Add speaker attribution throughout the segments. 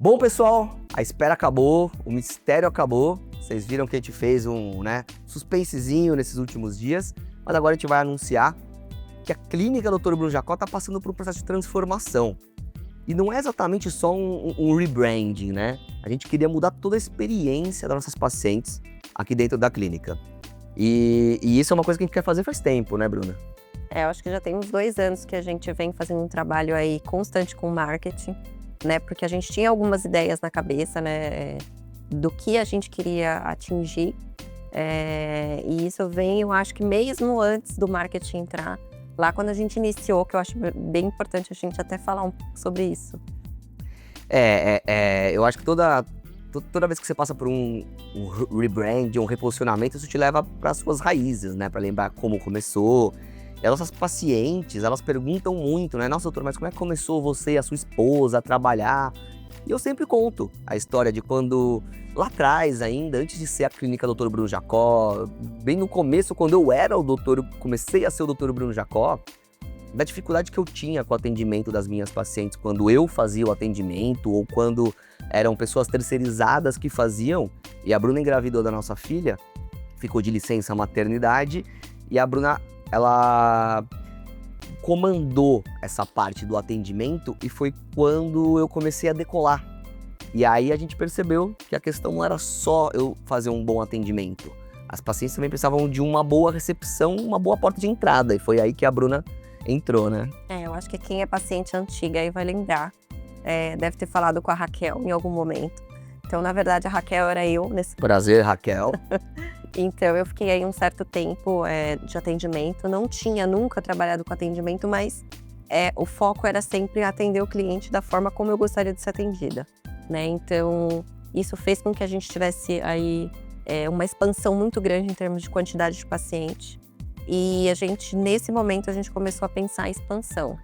Speaker 1: Bom, pessoal, a espera acabou, o mistério acabou. Vocês viram que a gente fez um suspensezinho nesses últimos dias, mas agora a gente vai anunciar que a clínica Dr. Bruno Jacó está passando por um processo de transformação. E não é exatamente só um rebranding, né? A gente queria mudar toda a experiência das nossas pacientes aqui dentro da clínica. E isso é uma coisa que a gente quer fazer faz tempo, né, Bruna?
Speaker 2: Eu acho que já tem uns 2 anos que a gente vem fazendo um trabalho aí constante com marketing, né? Porque a gente tinha algumas ideias na cabeça, né? Do que a gente queria atingir. E isso vem, eu acho que mesmo antes do marketing entrar, lá quando a gente iniciou, que eu acho bem importante a gente até falar um pouco sobre isso.
Speaker 1: Eu acho que toda vez que você passa por um rebrand, um reposicionamento, isso te leva para as suas raízes, né? Para lembrar como começou. E as nossas pacientes, elas perguntam muito, né? Nossa, doutor, mas como é que começou você e a sua esposa a trabalhar? E eu sempre conto a história de quando, lá atrás ainda, antes de ser a clínica Dr. Bruno Jacó, bem no começo, quando eu era comecei a ser o Dr. Bruno Jacó, da dificuldade que eu tinha com o atendimento das minhas pacientes, quando eu fazia o atendimento ou quando eram pessoas terceirizadas que faziam. E a Bruna engravidou da nossa filha, ficou de licença maternidade, e a Bruna, ela comandou essa parte do atendimento e foi quando eu comecei a decolar. E aí a gente percebeu que a questão não era só eu fazer um bom atendimento. As pacientes também precisavam de uma boa recepção, uma boa porta de entrada. E foi aí que a Bruna entrou, né?
Speaker 2: Eu acho que quem é paciente antiga aí vai lembrar. Deve ter falado com a Raquel em algum momento. Então, na verdade, a Raquel era eu nesse...
Speaker 1: Prazer, Raquel.
Speaker 2: Então, eu fiquei aí um certo tempo de atendimento. Não tinha nunca trabalhado com atendimento, mas o foco era sempre atender o cliente da forma como eu gostaria de ser atendida, né? Então, isso fez com que a gente tivesse aí uma expansão muito grande em termos de quantidade de paciente. E nesse momento, a gente começou a pensar em expansão.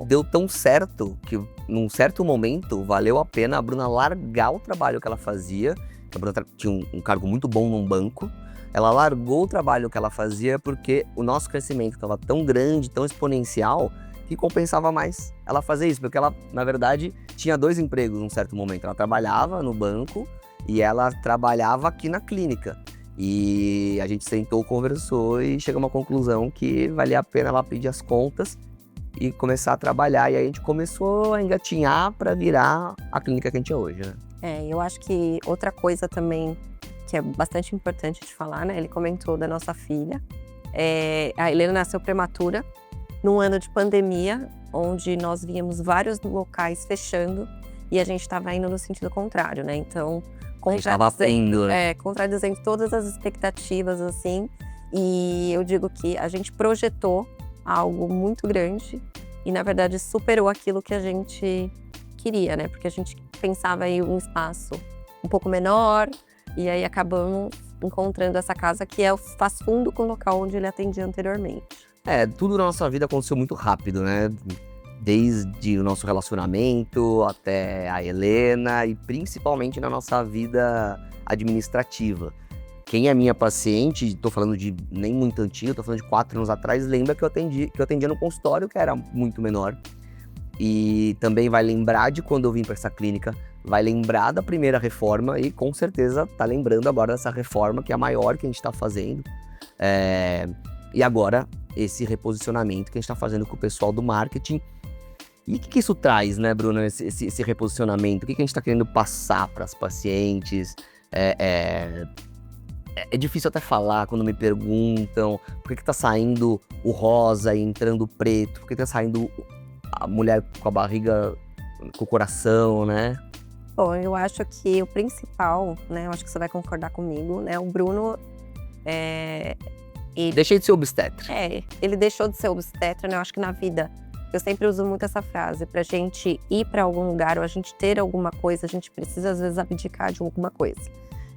Speaker 1: Deu tão certo que, num certo momento, valeu a pena a Bruna largar o trabalho que ela fazia. A Bruna tinha um cargo muito bom num banco. Ela largou o trabalho que ela fazia porque o nosso crescimento estava tão grande, tão exponencial, que compensava mais ela fazer isso. Porque ela, na verdade, tinha 2 empregos num certo momento. Ela trabalhava no banco e ela trabalhava aqui na clínica. E a gente sentou, conversou e chegou a uma conclusão que valia a pena ela pedir as contas e começar a trabalhar. E aí a gente começou a engatinhar para virar a clínica que a gente é hoje, né?
Speaker 2: Eu acho que outra coisa também que é bastante importante de falar, né? Ele comentou da nossa filha. A Helena nasceu prematura, num ano de pandemia, onde nós víamos vários locais fechando e a gente estava indo no sentido contrário, né? Então, contradizendo todas as expectativas, assim. E eu digo que a gente projetou algo muito grande e, na verdade, superou aquilo que a gente queria, né? Porque a gente pensava em um espaço um pouco menor e aí acabamos encontrando essa casa que faz fundo com o local onde ele atendia anteriormente.
Speaker 1: Tudo na nossa vida aconteceu muito rápido, né? Desde o nosso relacionamento até a Helena e principalmente na nossa vida administrativa. Quem é minha paciente, tô falando de nem muito antigo, tô falando de 4 anos atrás, lembra que eu atendia no consultório que era muito menor. E também vai lembrar de quando eu vim para essa clínica, vai lembrar da primeira reforma e com certeza tá lembrando agora dessa reforma que é a maior que a gente tá fazendo. E agora esse reposicionamento que a gente tá fazendo com o pessoal do marketing. E o que isso traz, né, Bruna, esse reposicionamento? O que a gente está querendo passar para as pacientes? É difícil até falar quando me perguntam por que está saindo o rosa e entrando o preto, por que está saindo a mulher com a barriga, com o coração, né?
Speaker 2: Bom, eu acho que o principal, né, eu acho que você vai concordar comigo, né, o Bruno...
Speaker 1: Deixei de ser obstetra.
Speaker 2: Ele deixou de ser obstetra, né, eu acho que na vida... Eu sempre uso muito essa frase, pra gente ir pra algum lugar ou a gente ter alguma coisa, a gente precisa às vezes abdicar de alguma coisa.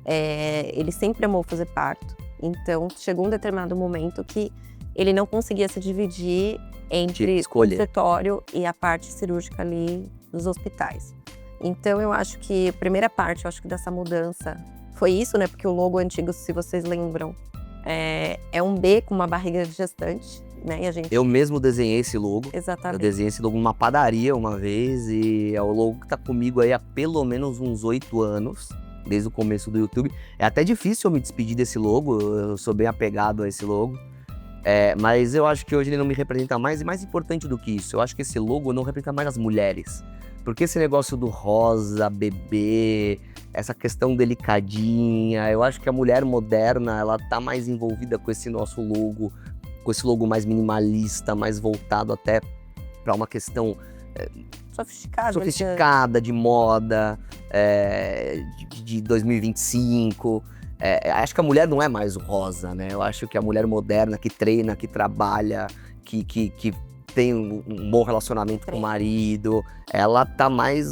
Speaker 2: Ele sempre amou fazer parto, então chegou um determinado momento que ele não conseguia se dividir entre o consultório e a parte cirúrgica ali dos hospitais. Então eu acho que a primeira parte, dessa mudança foi isso, né? Porque o logo antigo, se vocês lembram, é um B com uma barriga de gestante. né? E a gente...
Speaker 1: Eu mesmo desenhei esse logo. Eu
Speaker 2: Exatamente.
Speaker 1: desenhei esse logo numa padaria uma vez e é o logo que tá comigo aí há pelo menos uns 8 anos, desde o começo do YouTube. É até difícil eu me despedir desse logo, eu sou bem apegado a esse logo. Mas eu acho que hoje ele não me representa mais, e mais importante do que isso, eu acho que esse logo não representa mais as mulheres. Porque esse negócio do rosa, bebê, essa questão delicadinha, eu acho que a mulher moderna, ela tá mais envolvida com esse nosso logo, com esse logo mais minimalista, mais voltado até para uma questão sofisticada, de moda, de 2025. Acho que a mulher não é mais o rosa, né? Eu acho que a mulher moderna, que treina, que trabalha, que tem um bom relacionamento com o marido, ela tá mais...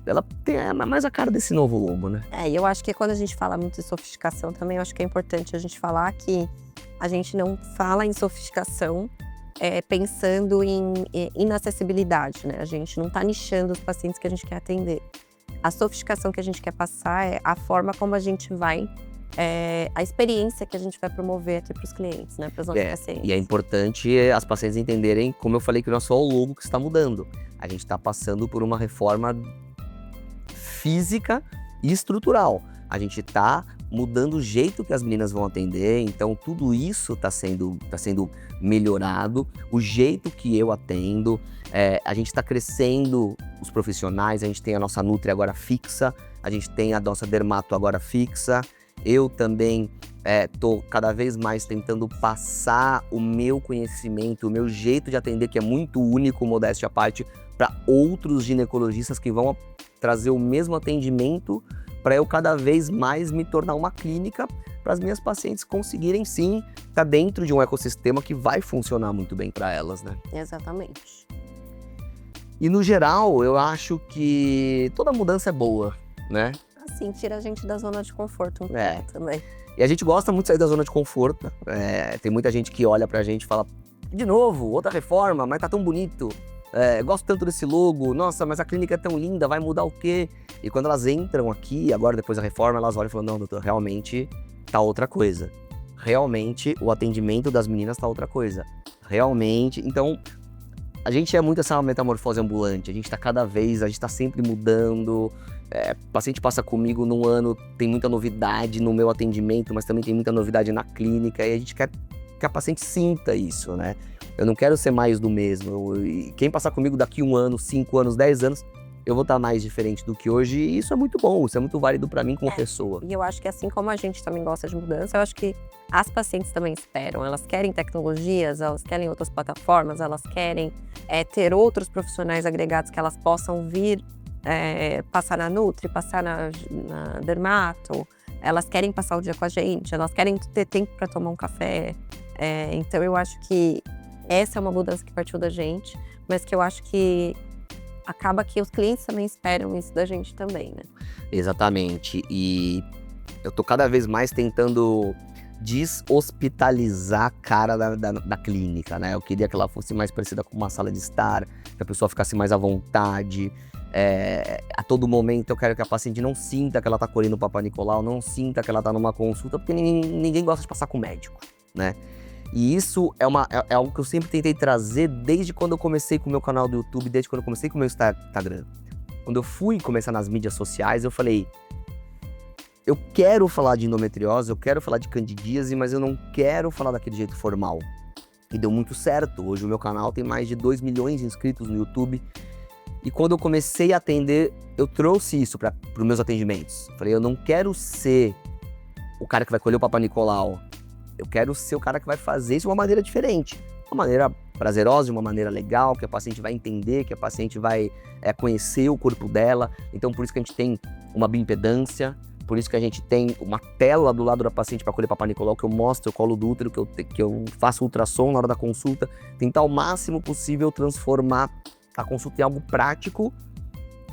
Speaker 1: Ela tem mais a cara desse novo logo, né?
Speaker 2: E eu acho que quando a gente fala muito de sofisticação também, eu acho que é importante a gente falar que a gente não fala em sofisticação pensando em inacessibilidade, né? A gente não tá nichando os pacientes que a gente quer atender. A sofisticação que a gente quer passar é a forma como a gente vai... a experiência que a gente vai promover aqui para os clientes, né? Para os nossos pacientes.
Speaker 1: E é importante as pacientes entenderem, como eu falei, que não é só o logo que está mudando. A gente está passando por uma reforma física e estrutural. A gente está mudando o jeito que as meninas vão atender, então tudo isso tá sendo melhorado, o jeito que eu atendo, a gente está crescendo os profissionais, a gente tem a nossa Nutri agora fixa, a gente tem a nossa Dermato agora fixa, eu também tô cada vez mais tentando passar o meu conhecimento, o meu jeito de atender, que é muito único, modéstia à parte, para outros ginecologistas que vão trazer o mesmo atendimento, para eu cada vez mais me tornar uma clínica para as minhas pacientes conseguirem sim estar dentro de um ecossistema que vai funcionar muito bem para elas, né?
Speaker 2: Exatamente.
Speaker 1: E no geral, eu acho que toda mudança é boa, né?
Speaker 2: Assim, tira a gente da zona de conforto um pouco também.
Speaker 1: E a gente gosta muito de sair da zona de conforto. Tem muita gente que olha pra gente e fala, de novo, outra reforma, mas tá tão bonito. Gosto tanto desse logo, nossa, mas a clínica é tão linda, vai mudar o quê? E quando elas entram aqui, agora depois da reforma, elas olham e falam, não, doutor, realmente tá outra coisa. Realmente o atendimento das meninas tá outra coisa. Realmente, então, a gente é muito essa metamorfose ambulante, a gente tá sempre mudando. O paciente passa comigo num ano, tem muita novidade no meu atendimento, mas também tem muita novidade na clínica, e a gente quer que a paciente sinta isso, né? Eu não quero ser mais do mesmo. Quem passar comigo daqui 1 ano, 5 anos, 10 anos, eu vou estar mais diferente do que hoje, e isso é muito bom, isso é muito válido para mim como pessoa.
Speaker 2: E eu acho que assim como a gente também gosta de mudança, eu acho que as pacientes também esperam. Elas querem tecnologias, elas querem outras plataformas, elas querem ter outros profissionais agregados que elas possam vir passar na Nutri, passar na Dermato. Elas querem passar o dia com a gente, elas querem ter tempo para tomar um café. Então eu acho que essa é uma mudança que partiu da gente, mas que eu acho que acaba que os clientes também esperam isso da gente também, né?
Speaker 1: Exatamente. E eu tô cada vez mais tentando deshospitalizar a cara da clínica, né? Eu queria que ela fosse mais parecida com uma sala de estar, que a pessoa ficasse mais à vontade. A todo momento eu quero que a paciente não sinta que ela tá colhendo o Papa Nicolau, não sinta que ela tá numa consulta, porque ninguém gosta de passar com o médico, né? E isso é algo que eu sempre tentei trazer desde quando eu comecei com o meu canal do YouTube, desde quando eu comecei com o meu Instagram. Quando eu fui começar nas mídias sociais, eu falei, eu quero falar de endometriose, eu quero falar de candidíase, mas eu não quero falar daquele jeito formal. E deu muito certo. Hoje o meu canal tem mais de 2 milhões de inscritos no YouTube. E quando eu comecei a atender, eu trouxe isso para os meus atendimentos. Falei, eu não quero ser o cara que vai colher o Papa Nicolau. Eu quero ser o cara que vai fazer isso de uma maneira diferente. Uma maneira prazerosa, de uma maneira legal, que a paciente vai entender, que a paciente vai conhecer o corpo dela. Então, por isso que a gente tem uma bioimpedância, por isso que a gente tem uma tela do lado da paciente para colher Papa Nicolau, que eu mostro o colo do útero, que eu faço ultrassom na hora da consulta. Tentar ao máximo possível transformar a consulta em algo prático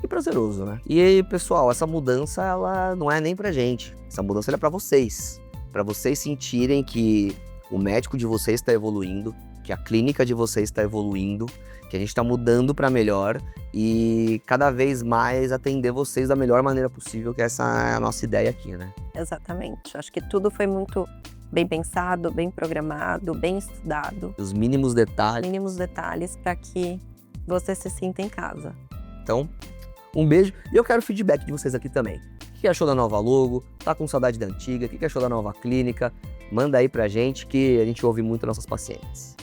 Speaker 1: e prazeroso, né? E aí, pessoal, essa mudança, ela não é nem pra gente. Essa mudança é pra vocês. Pra vocês sentirem que o médico de vocês está evoluindo, que a clínica de vocês está evoluindo, que a gente está mudando para melhor e cada vez mais atender vocês da melhor maneira possível, que essa é a nossa ideia aqui, né?
Speaker 2: Exatamente. Acho que tudo foi muito bem pensado, bem programado, bem estudado,
Speaker 1: Os mínimos detalhes.
Speaker 2: mínimos detalhes para que você se sinta em casa.
Speaker 1: Então, um beijo. E eu quero feedback de vocês aqui também. O que achou da nova logo? Tá com saudade da antiga? O que achou da nova clínica? Manda aí pra gente que a gente ouve muito nossas pacientes.